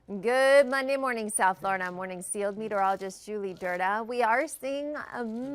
Good Monday morning, South Florida. Morning sealed meteorologist Julie Durda. We are seeing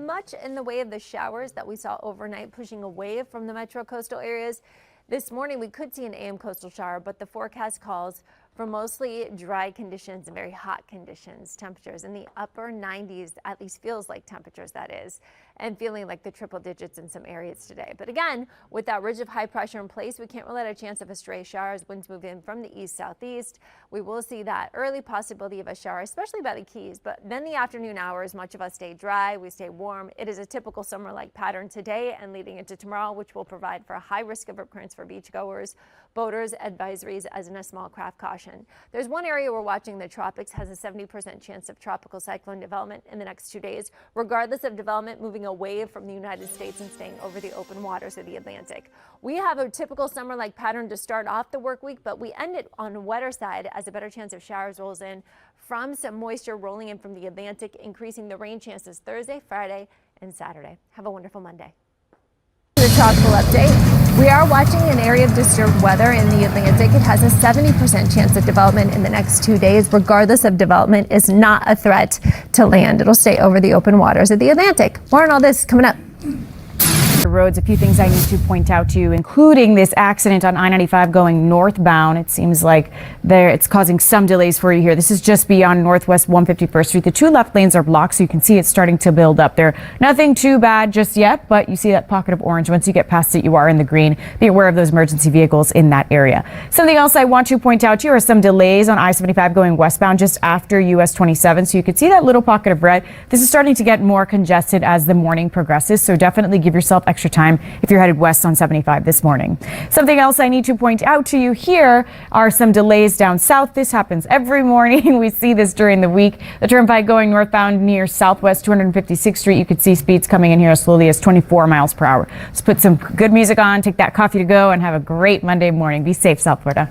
much in the way of the showers that we saw overnight pushing away from the metro coastal areas. This morning we could see an AM coastal shower, but the forecast calls for mostly dry conditions and very hot conditions. Temperatures in the upper 90s, at least feels like temperatures, that is, and feeling like the triple digits in some areas today. But again, with that ridge of high pressure in place, we can't rule out a chance of a stray shower as winds move in from the east southeast. We will see that early possibility of a shower, especially by the Keys. But then the afternoon hours, much of us stay dry, we stay warm. It is a typical summer-like pattern today and leading into tomorrow, which will provide for a high risk of occurrence for beachgoers, boaters, advisories as in a small craft caution. There's one area we're watching. The tropics has a 70% chance of tropical cyclone development in the next 2 days, regardless of development moving away from the United States and staying over the open waters of the Atlantic. We have a typical summer-like pattern to start off the work week, but we end it on the wetter side as a better chance of showers rolls in from some moisture rolling in from the Atlantic, increasing the rain chances Thursday, Friday, and Saturday. Have a wonderful Monday. The tropical update. We are watching an area of disturbed weather in the Atlantic. It has a 70% chance of development in the next 2 days, regardless of development is not a threat to land. It'll stay over the open waters of the Atlantic. More on all this coming up. Roads, a few things I need to point out to you, including this accident on I-95 going northbound. It seems like it's causing some delays for you here. This is just beyond Northwest 151st Street. The two left lanes are blocked, so you can see it's starting to build up there. Nothing too bad just yet, but you see that pocket of orange. Once you get past it, you are in the green. Be aware of those emergency vehicles in that area. Something else I want to point out to you are some delays on I-75 going westbound just after US 27. So you can see that little pocket of red. This is starting to get more congested as the morning progresses, so definitely give yourself extra time if you're headed west on 75 this morning. Something else I need to point out to you here are some delays down south. This happens every morning. We see this during the week. The turnpike going northbound near Southwest 256th Street. You could see speeds coming in here as slowly as 24 miles per hour. Let's put some good music on, take that coffee to go, and have a great Monday morning. Be safe, South Florida.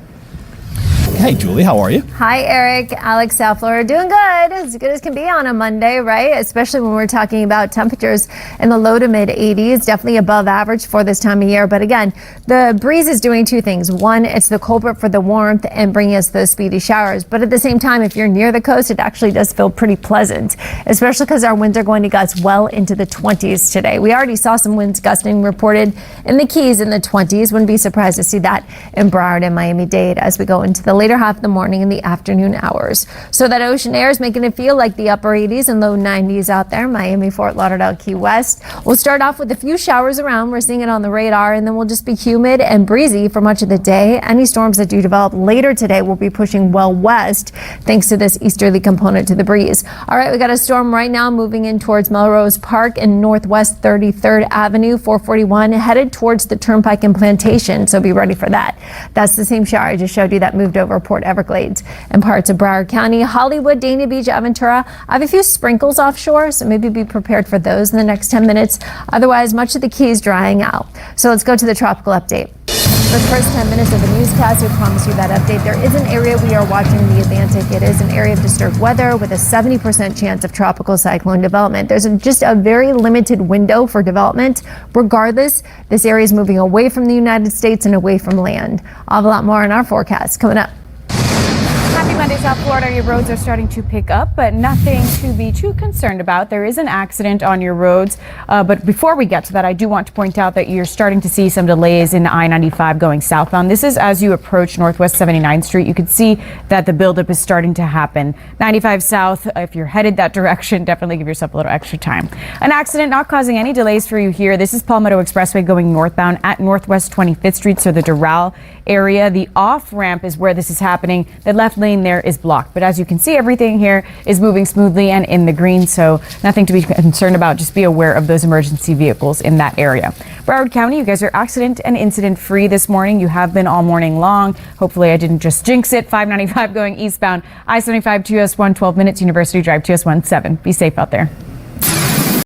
Hey, Julie, how are you? Hi, Eric. Alex, South Florida. Doing good. As good as can be on a Monday, right? Especially when we're talking about temperatures in the low to mid 80s, definitely above average for this time of year. But again, the breeze is doing two things. One, it's the culprit for the warmth and bringing us those speedy showers. But at the same time, if you're near the coast, it actually does feel pretty pleasant, especially because our winds are going to gust well into the 20s today. We already saw some winds gusting reported in the Keys in the 20s. Wouldn't be surprised to see that in Broward and Miami-Dade as we go into the later half of the morning and the afternoon hours. So that ocean air is making it feel like the upper 80s and low 90s out there. Miami, Fort Lauderdale, Key West. We'll start off with a few showers around. We're seeing it on the radar, and then we'll just be humid and breezy for much of the day. Any storms that do develop later today will be pushing well west thanks to this easterly component to the breeze. All right, we got a storm right now moving in towards Melrose Park and Northwest 33rd Avenue, 441, headed towards the Turnpike and Plantation. So be ready for that. That's the same shower I just showed you that moved over Port Everglades and parts of Broward County, Hollywood, Dania Beach, Aventura. I have a few sprinkles offshore, so maybe be prepared for those in the next 10 minutes. Otherwise, much of the Keys drying out. So let's go to the tropical update. For the first 10 minutes of the newscast, we promise you that update. There is an area we are watching in the Atlantic. It is an area of disturbed weather with a 70% chance of tropical cyclone development. There's just a very limited window for development. Regardless, this area is moving away from the United States and away from land. I'll have a lot more in our forecast coming up. Happy Monday, South Florida. Your roads are starting to pick up, but nothing to be too concerned about. There is an accident on your roads, but before we get to that, I do want to point out that you're starting to see some delays in I-95 going southbound. This is as you approach Northwest 79th Street. You can see that the buildup is starting to happen. 95 south, if you're headed that direction, definitely give yourself a little extra time. An accident not causing any delays for you here. This is Palmetto Expressway going northbound at Northwest 25th Street, so the Doral area. The off-ramp is where this is happening. The left lane there is blocked, but as you can see, everything here is moving smoothly and in the green, so nothing to be concerned about. Just be aware of those emergency vehicles in that area. Broward County, you guys are accident and incident free this morning. You have been all morning long. Hopefully I didn't just jinx it. 595 going eastbound, I-75 2S1 12 minutes, University Drive 2S1 7. Be safe out there.